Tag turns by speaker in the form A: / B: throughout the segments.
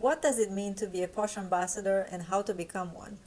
A: What does it mean to be a Posh ambassador and how to become one?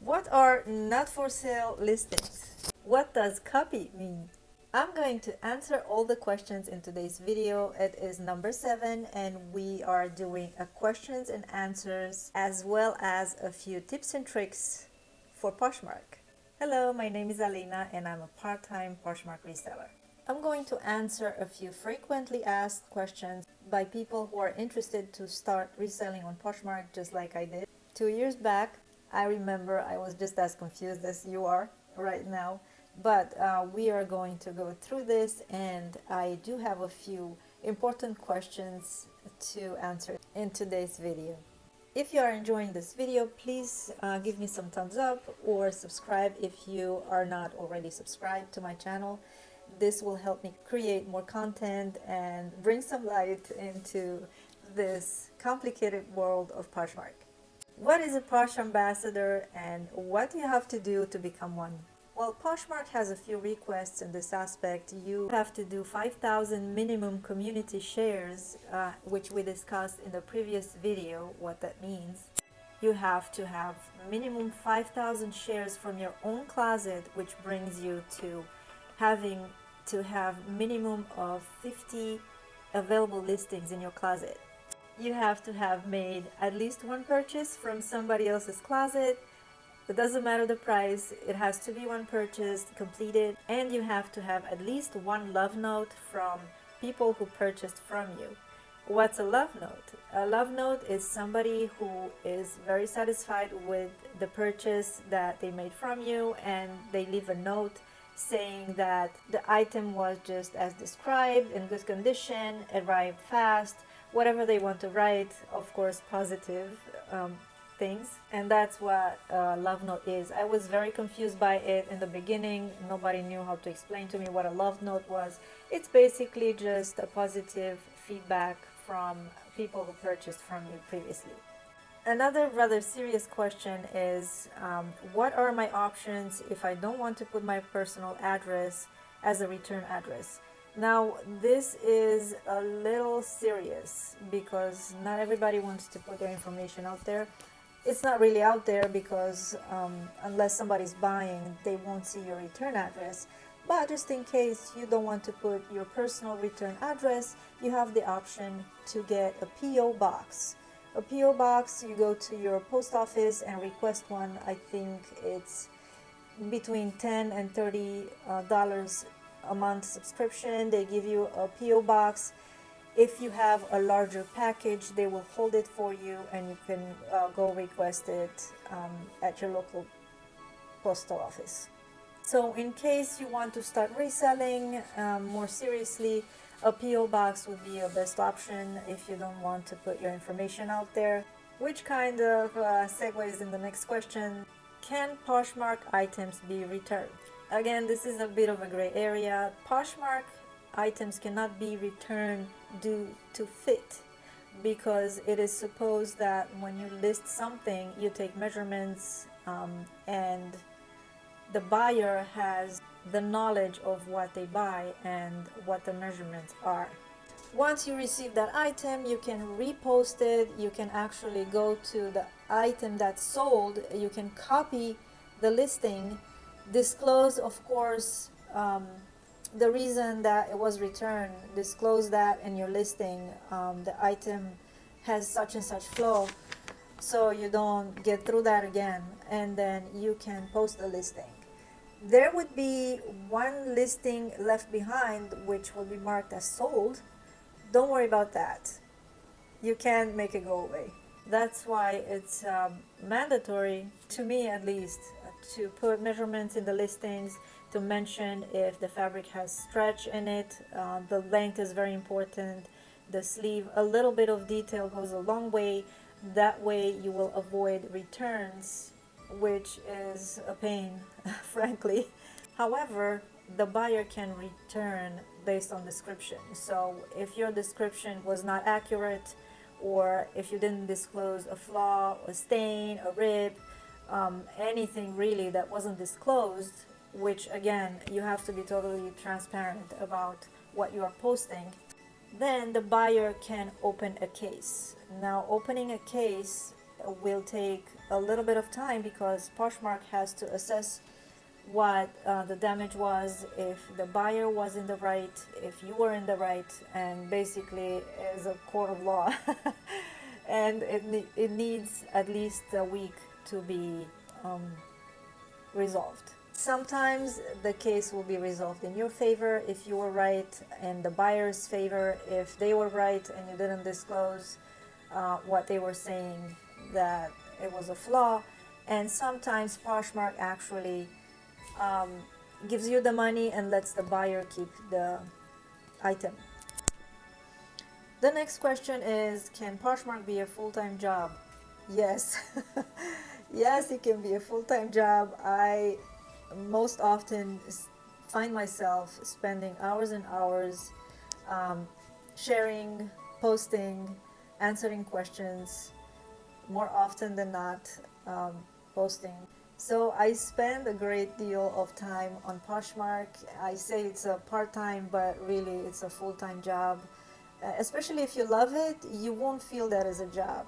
A: What are not for sale listings? What does copy mean? I'm going to answer all the questions in today's video. It is number 7 and we are doing a questions and answers as well as a few tips and tricks for Poshmark. Hello, my name is Alina and I'm a part-time Poshmark reseller. I'm going to answer a few frequently asked questions by people who are interested to start reselling on Poshmark just like I did 2 years back. I remember I was just as confused as you are right now, but we are going to go through this, and I do have a few important questions to answer in today's video. If you are enjoying this video, please give me some thumbs up or subscribe if you are not already subscribed to my channel. This will help me create more content and bring some light into this complicated world of Poshmark. What is a Posh ambassador and what do you have to do to become one? Well, Poshmark has a few requests in this aspect. You have to do 5,000 minimum community shares, which we discussed in the previous video what that means. You have to have minimum 5,000 shares from your own closet, which brings you to having to have minimum of 50 available listings in your closet. You have to have made at least one purchase from somebody else's closet. It doesn't matter the price, it has to be one purchase completed, and you have to have at least one love note from people who purchased from you. What's a love note? A love note is somebody who is very satisfied with the purchase that they made from you, and they leave a note saying that the item was just as described, in good condition, arrived fast, whatever they want to write, of course positive things. And that's what a love note is. I was very confused by it in the beginning. Nobody knew how to explain to me what a love note was. It's basically just a positive feedback from people who purchased from you previously. Another rather serious question is, what are my options if I don't want to put my personal address as a return address? Now, this is a little serious because not everybody wants to put their information out there. It's not really out there because unless somebody's buying, they won't see your return address. But just in case you don't want to put your personal return address, you have the option to get a P.O. box. A P.O. box, you go to your post office and request one. I think it's between $10 and $30 a month subscription. They give you a P.O. box. If you have a larger package, they will hold it for you and you can go request it at your local postal office. So in case you want to start reselling more seriously, a P.O. box would be your best option if you don't want to put your information out there. Which kind of segues in the next question. Can Poshmark items be returned? Again, this is a bit of a gray area. Poshmark items cannot be returned due to fit because it is supposed that when you list something, you take measurements and the buyer has the knowledge of what they buy and what the measurements are. Once you receive that item, you can repost it. You can actually go to the item that's sold. You can copy the listing, disclose, of course, the reason that it was returned, disclose that in your listing. The item has such and such flow, so you don't get through that again, and then you can post the listing. There would be one listing left behind which will be marked as sold. Don't worry about that. You can't make it go away. That's why it's mandatory, to me at least, to put measurements in the listings, to mention if the fabric has stretch in it. The length is very important. The sleeve, a little bit of detail goes a long way. That way you will avoid returns, which is a pain, frankly. However, the buyer can return based on description. So if your description was not accurate, or if you didn't disclose a flaw, a stain, a rip, anything really that wasn't disclosed, which again, you have to be totally transparent about what you are posting, Then the buyer can open a case. Now, opening a case will take a little bit of time because Poshmark has to assess what the damage was, if the buyer was in the right, if you were in the right, and basically is a court of law. And it needs at least a week to be resolved. Sometimes the case will be resolved in your favor if you were right, and the buyer's favor if they were right and you didn't disclose what they were saying, that it was a flaw. And sometimes Poshmark actually gives you the money and lets the buyer keep the item. The next question is, can Poshmark be a full-time job? Yes. Yes, it can be a full-time job. I most often find myself spending hours and hours sharing, posting, answering questions, more often than not posting. So I spend a great deal of time on Poshmark. I say it's a part-time, but really it's a full-time job. Especially if you love it, you won't feel that as a job.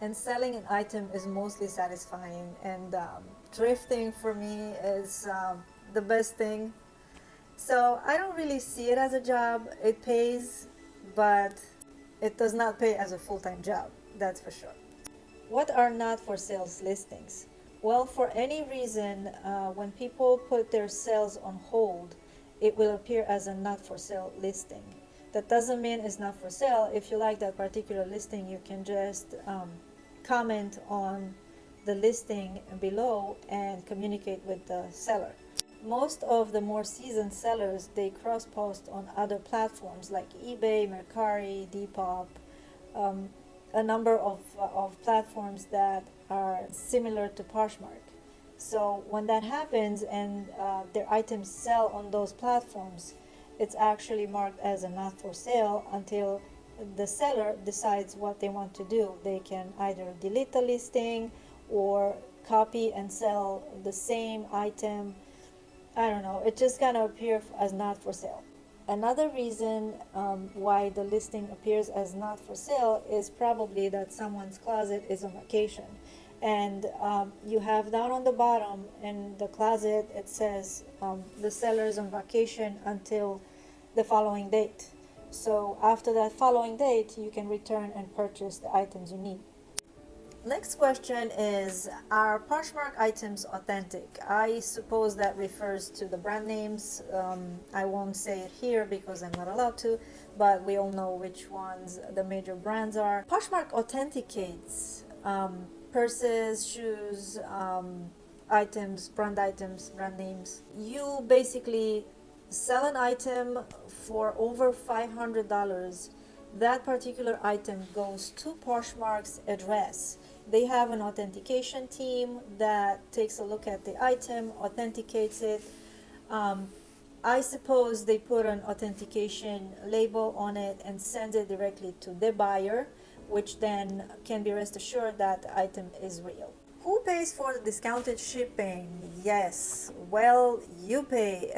A: And selling an item is mostly satisfying, and thrifting for me is the best thing. So I don't really see it as a job. It pays, but it does not pay as a full-time job, that's for sure. What are not for sales listings? Well, for any reason, when people put their sales on hold, it will appear as a not for sale listing. That doesn't mean it's not for sale. If you like that particular listing, you can just comment on the listing below and communicate with the seller. Most of the more seasoned sellers, they cross-post on other platforms like eBay, Mercari, Depop, a number of platforms that are similar to Poshmark. So when that happens and their items sell on those platforms, it's actually marked as a not for sale until the seller decides what they want to do. They can either delete the listing or copy and sell the same item. I don't know, it just kind of appears as not for sale. Another reason why the listing appears as not for sale is probably that someone's closet is on vacation. And you have down on the bottom in the closet, it says the seller is on vacation until the following date. So after that following date, you can return and purchase the items you need. Next question is, are Poshmark items authentic? I suppose that refers to the brand names. I won't say it here because I'm not allowed to, but we all know which ones the major brands are. Poshmark authenticates purses, shoes, items, brand names. You basically sell an item for over $500. That particular item goes to Poshmark's address. They have an authentication team that takes a look at the item, authenticates it. I suppose they put an authentication label on it and send it directly to the buyer, which then can be rest assured that the item is real. Who pays for the discounted shipping? Yes, well, you pay.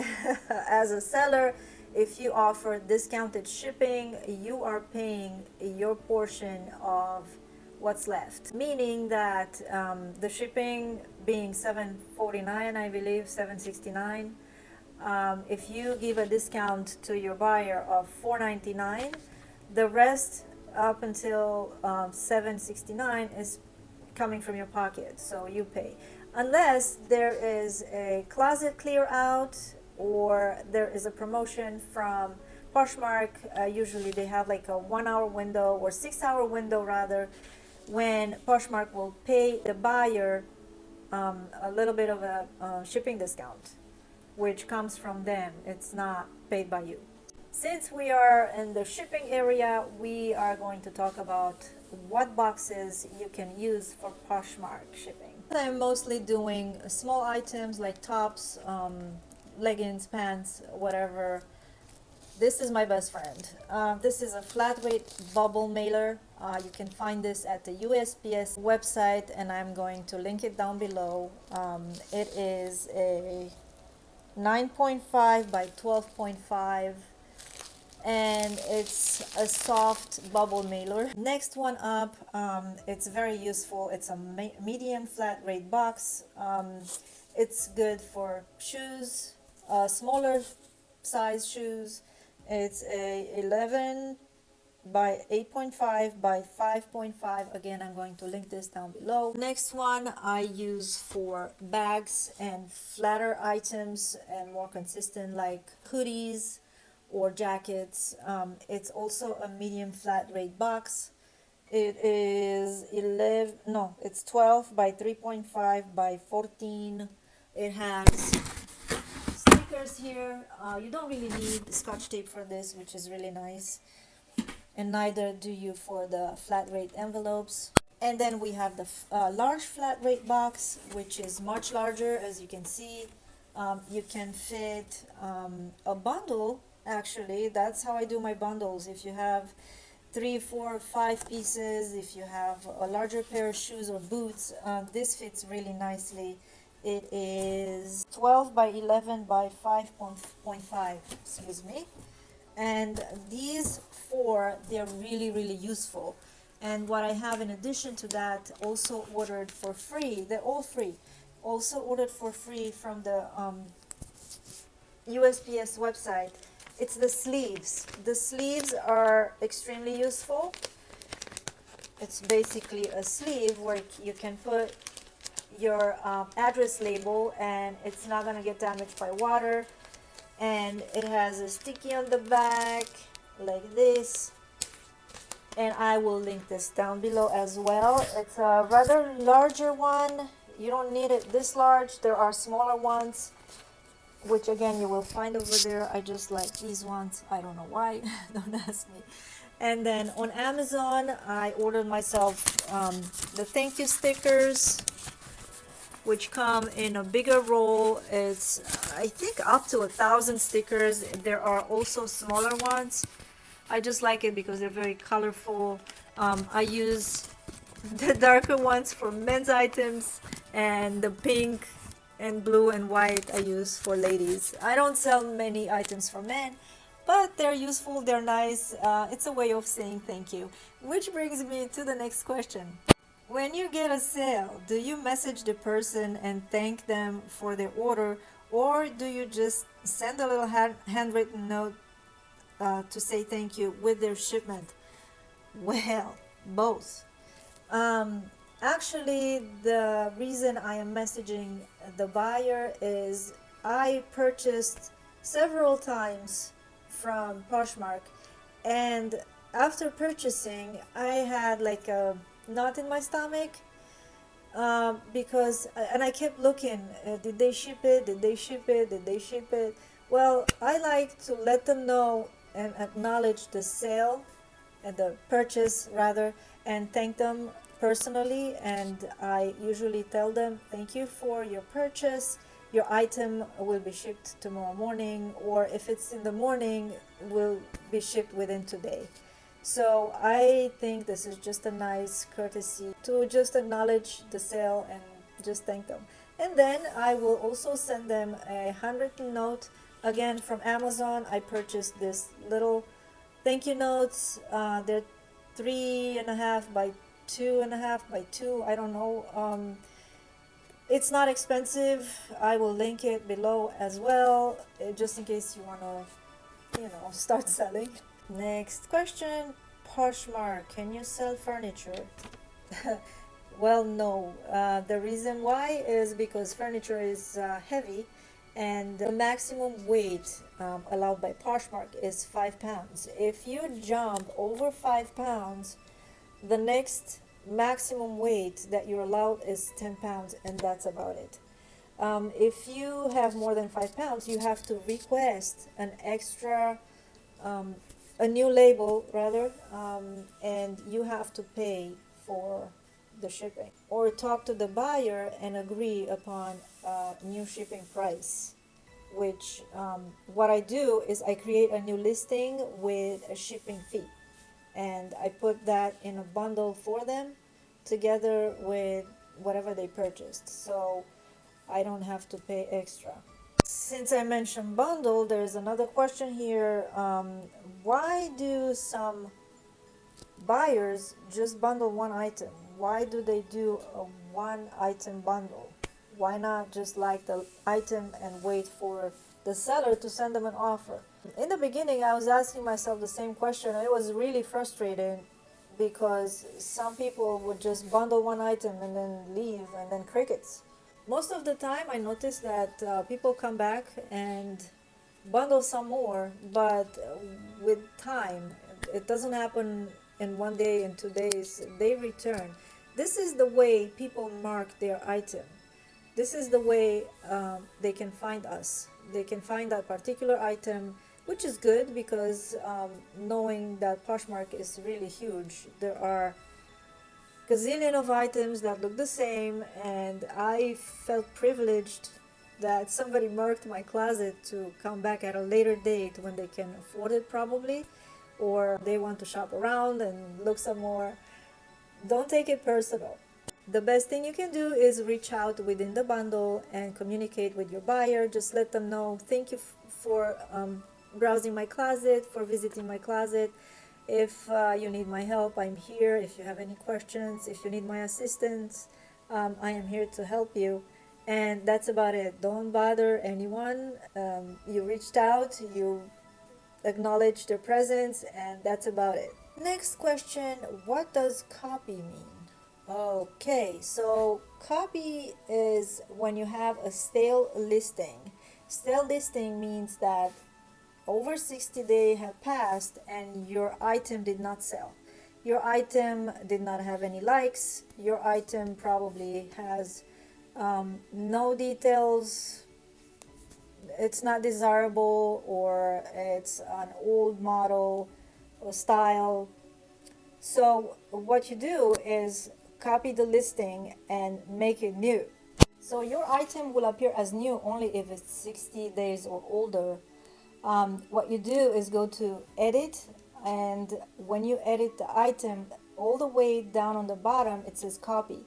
A: As a seller, if you offer discounted shipping, you are paying your portion of what's left. Meaning that the shipping being $7.49, I believe, $7.69, if you give a discount to your buyer of $4.99, the rest up until $7.69 is coming from your pocket, so you pay. Unless there is a closet clear out or there is a promotion from Poshmark. Usually they have like a 1 hour window or 6 hour window rather, when Poshmark will pay the buyer a little bit of a shipping discount, which comes from them. It's not paid by you. Since we are in the shipping area, we are going to talk about what boxes you can use for Poshmark shipping. I'm mostly doing small items like tops, leggings, pants, whatever. This is my best friend. This is a flat weight bubble mailer. You can find this at the USPS website, and I'm going to link it down below. It is a 9.5 by 12.5, and it's a soft bubble mailer. Next one up, it's very useful. It's a medium flat rate box. It's good for shoes, smaller size shoes. It's a 11 by 8.5 by 5.5. Again, I'm going to link this down below. Next one I use for bags and flatter items and more consistent, like hoodies or jackets. It's also a medium flat rate box. It is 11, no, it's 12 by 3.5 by 14. It has stickers here. You don't really need scotch tape for this, which is really nice, and neither do you for the flat rate envelopes. And then we have the large flat rate box, which is much larger. As you can see, you can fit a bundle. Actually, that's how I do my bundles. If you have 3, 4, 5 pieces, if you have a larger pair of shoes or boots, this fits really nicely. It is 12 by 11 by 5.5, excuse me. And these four, they're really useful. And what I have in addition to that, also ordered for free, they're all free, also ordered for free from the USPS website, it's the sleeves. The sleeves are extremely useful. It's basically a sleeve where you can put your address label and it's not going to get damaged by water. And it has a sticky on the back like this, and I will link this down below as well. It's a rather larger one. You don't need it this large. There are smaller ones, which again you will find over there. I just like these ones. I don't know why. Don't ask me. And then on Amazon I ordered myself the thank you stickers, which come in a bigger roll. It's I think up to 1,000 stickers. There are also smaller ones. I just like it because they're very colorful. I use the darker ones for men's items, and the pink and blue and white I use for ladies. I don't sell many items for men, but they're useful, they're nice. It's a way of saying thank you. Which brings me to the next question. When you get a sale, do you message the person and thank them for their order, or do you just send a little handwritten note to say thank you with their shipment? Well, both. Actually, the reason I am messaging the buyer is I purchased several times from Poshmark, and after purchasing, I had like a knot in my stomach, because and I kept looking, did they ship it, did they ship it, did they ship it? Well, I like to let them know and acknowledge the sale and the purchase rather, and thank them personally. And I usually tell them thank you for your purchase, your item will be shipped tomorrow morning, or if it's in the morning, will be shipped within today. So I think this is just a nice courtesy to just acknowledge the sale and just thank them. And then I will also send them a handwritten note. Again, from Amazon, I purchased this little thank you notes. They're 3.5 by 2.5 by 2. I don't know. It's not expensive. I will link it below as well, just in case you want to, start selling. Next question. Poshmark, can you sell furniture? Well, no. The reason why is because furniture is heavy, and the maximum weight allowed by Poshmark is 5 pounds. If you jump over 5 pounds, the next maximum weight that you're allowed is 10 pounds, and that's about it. If you have more than 5 pounds, you have to request an extra, a new label rather, and you have to pay for the shipping, or talk to the buyer and agree upon a new shipping price. Which what I do is I create a new listing with a shipping fee, and I put that in a bundle for them together with whatever they purchased, so I don't have to pay extra. Since I mentioned bundle, there's another question here. Why do some buyers just bundle one item? Why do they do a one item bundle? Why not just like the item and wait for the seller to send them an offer? In the beginning, I was asking myself the same question, and it was really frustrating because some people would just bundle one item and then leave, and then crickets. Most of the time, I notice that people come back and bundle some more, but with time, it doesn't happen in 1 day, in 2 days, they return. This is the way people mark their item. This is the way they can find us. They can find that particular item, which is good because knowing that Poshmark is really huge, there are gazillion of items that look the same, and I felt privileged that somebody marked my closet to come back at a later date when they can afford it, probably, or they want to shop around and look some more. Don't take it personal. The best thing you can do is reach out within the bundle and communicate with your buyer. Just let them know, thank you for browsing my closet, for visiting my closet. If you need my help, I'm here. If you have any questions, if you need my assistance, I am here to help you. And that's about it. Don't bother anyone. You reached out, you acknowledged their presence, and that's about it. Next question, what does copy mean? Okay, so copy is when you have a stale listing. Stale listing means that over 60 days have passed and your item did not sell. Your item did not have any likes. Your item probably has no details. It's not desirable, or it's an old model or style. So what you do is copy the listing and make it new. So your item will appear as new only if it's 60 days or older. What you do is go to edit, and when you edit the item, all the way down on the bottom it says copy.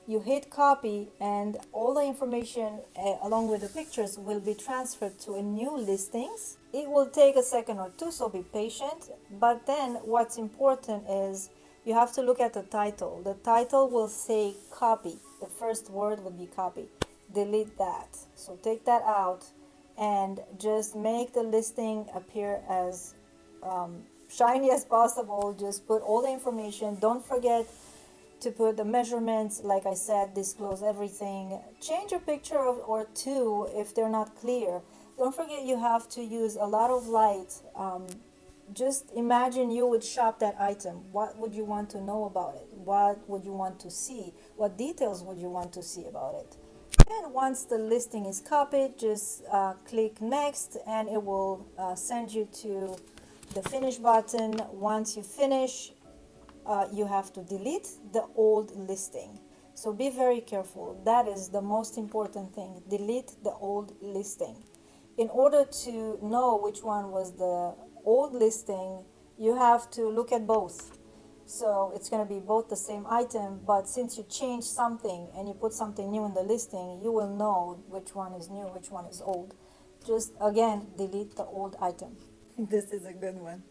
A: You hit copy and all the information along with the pictures will be transferred to a new listings. It will take a second or two, so be patient. But then what's important is you have to look at the title. The title will say copy. The first word will be copy. Delete that. So take that out and just make the listing appear as shiny as possible. Just put all the information. Don't forget to put the measurements. Like I said, disclose everything. Change a picture or two if they're not clear. Don't forget you have to use a lot of light. Just imagine you would shop that item. What would you want to know about it? What would you want to see? What details would you want to see about it? And once the listing is copied, just click next and it will send you to the finish button. Once you finish, you have to delete the old listing. So be very careful. That is the most important thing. Delete the old listing. In order to know which one was the old listing, you have to look at both. So it's going to be both the same item, but since you changed something and you put something new in the listing, you will know which one is new, which one is old. Just again, delete the old item. This is a good one.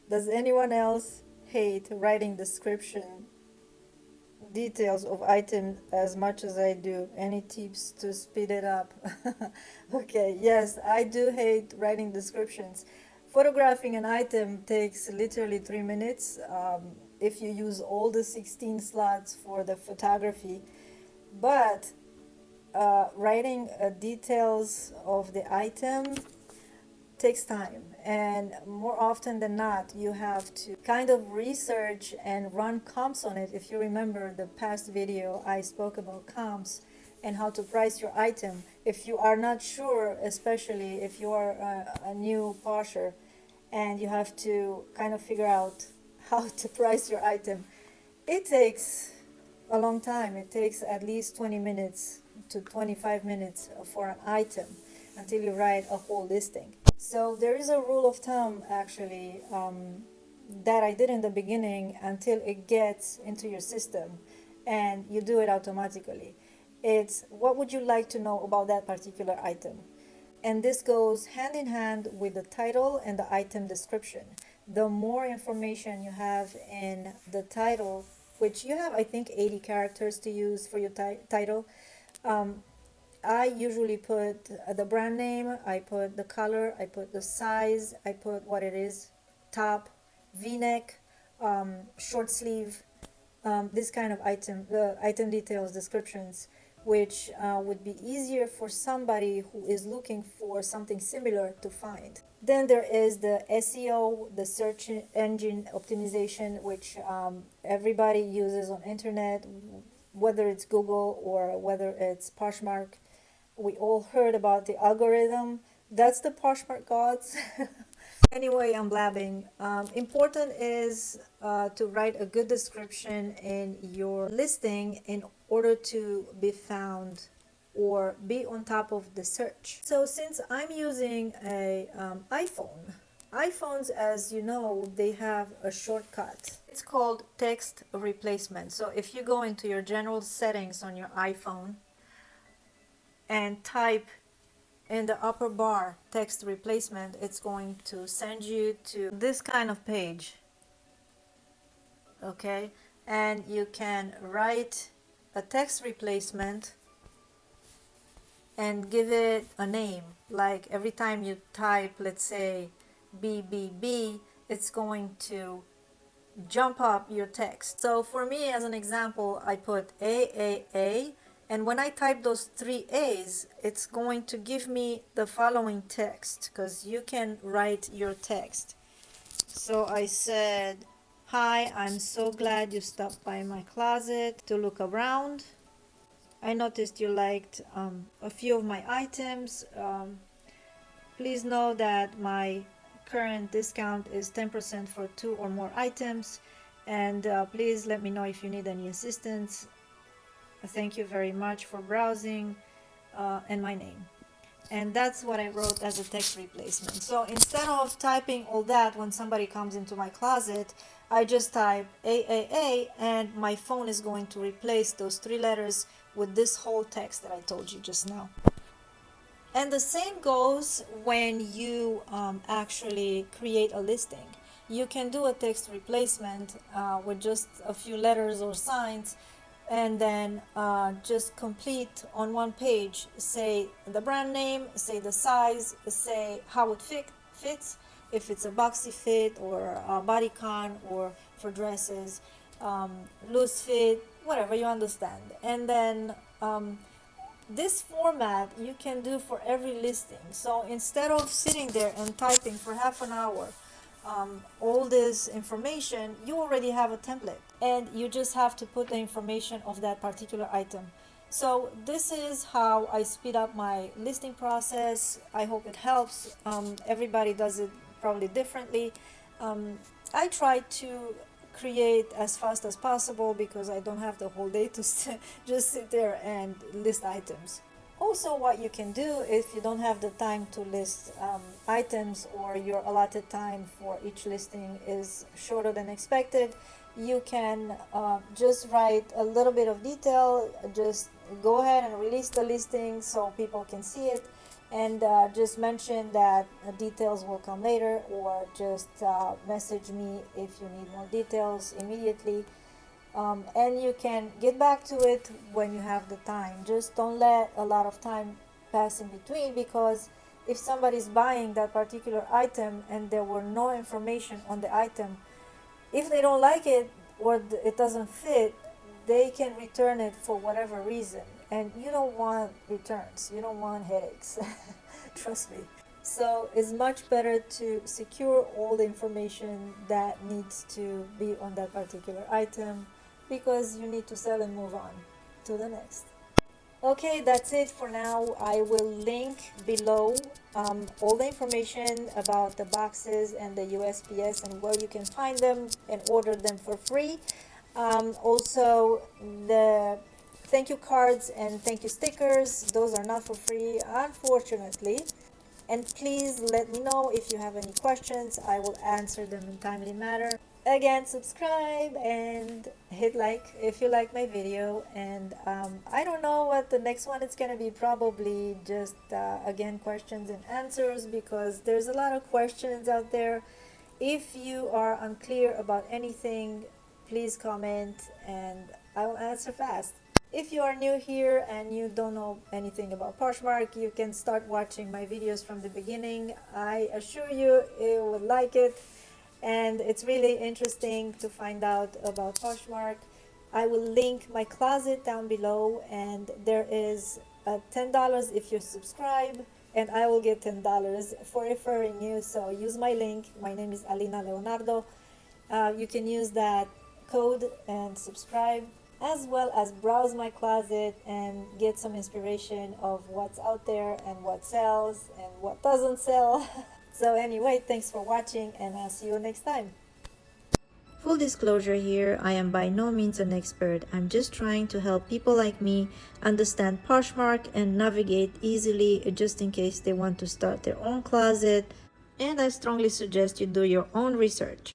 A: Does anyone else hate writing description details of items as much as I do? Any tips to speed it up? Okay, yes, I do hate writing descriptions. Photographing an item takes literally 3 minutes if you use all the 16 slots for the photography, but writing details of the item takes time, and more often than not you have to kind of research and run comps on it. If you remember the past video, I spoke about comps and how to price your item. If you are not sure, especially if you are a new posher and you have to kind of figure out how to price your item, it takes a long time. It takes at least 20 minutes to 25 minutes for an item until you write a whole listing. So there is a rule of thumb actually that I did in the beginning until it gets into your system and you do it automatically. It's what would you like to know about that particular item? And this goes hand in hand with the title and the item description. The more information you have in the title, which you have, I think, 80 characters to use for your title. I usually put the brand name, I put the color, I put the size, I put what it is, top, v-neck, short sleeve, this kind of item, the item details descriptions, which would be easier for somebody who is looking for something similar to find. Then there is the SEO, the search engine optimization, which everybody uses on internet, whether it's Google or whether it's Poshmark. We all heard about the algorithm. That's the Poshmark gods. Anyway, I'm blabbing. Important is to write a good description in your listing in order to be found or be on top of the search. So since I'm using a iPhones, as you know, they have a shortcut. It's called text replacement. So if you go into your general settings on your iPhone and type in the upper bar text replacement, it's going to send you to this kind of page. Okay, and you can write a text replacement and give it a name. Like every time you type, let's say BBB, it's going to jump up your text. So for me, as an example, I put AAA, and when I type those three A's, it's going to give me the following text, because you can write your text. So I said, hi, I'm so glad you stopped by my closet to look around. I noticed you liked a few of my items. Please know that my current discount is 10% for 2 or more items, and please let me know if you need any assistance. Thank you very much for browsing, and my name. And that's what I wrote as a text replacement. So instead of typing all that when somebody comes into my closet, I just type AAA, and my phone is going to replace those 3 letters with this whole text that I told you just now. And the same goes when you actually create a listing. You can do a text replacement with just a few letters or signs, and then just complete on one page, say the brand name, say the size, say how it fits, if it's a boxy fit or a bodycon or for dresses, loose fit, whatever you understand. And then this format you can do for every listing. So instead of sitting there and typing for half an hour all this information, you already have a template, and you just have to put the information of that particular item. So this is how I speed up my listing process. I hope it helps. Everybody does it probably differently. I try to create as fast as possible because I don't have the whole day to just sit there and list items. Also, what you can do if you don't have the time to list items, or your allotted time for each listing is shorter than expected, you can just write a little bit of detail. Just go ahead and release the listing so people can see it, and just mention that details will come later, or just message me if you need more details immediately. And you can get back to it when you have the time. Just don't let a lot of time pass in between, because if somebody's buying that particular item and there were no information on the item, if they don't like it or it doesn't fit, they can return it for whatever reason. And you don't want returns, you don't want headaches. Trust me. So it's much better to secure all the information that needs to be on that particular item, because you need to sell and move on to the next. Okay, that's it for now. I will link below all the information about the boxes and the USPS and where you can find them and order them for free. Also, the thank you cards and thank you stickers, those are not for free, unfortunately. And please let me know if you have any questions. I will answer them in timely manner. again, subscribe and hit like if you like my video. And I don't know what the next one is going to be. Probably just again, questions and answers, because there's a lot of questions out there. If you are unclear about anything, please comment and I will answer fast. If you are new here and you don't know anything about Poshmark, you can start watching my videos from the beginning. I assure you will like it, and it's really interesting to find out about Poshmark. I will link my closet down below, and there is $10 if you subscribe, and I will get $10 for referring you. So use my link. My name is Alina Leonardo. You can use that code and subscribe, as well as browse my closet and get some inspiration of what's out there and what sells and what doesn't sell. So anyway, thanks for watching, and I'll see you next time. Full disclosure here, I am by no means an expert. I'm just trying to help people like me understand Poshmark and navigate easily, just in case they want to start their own closet. And I strongly suggest you do your own research.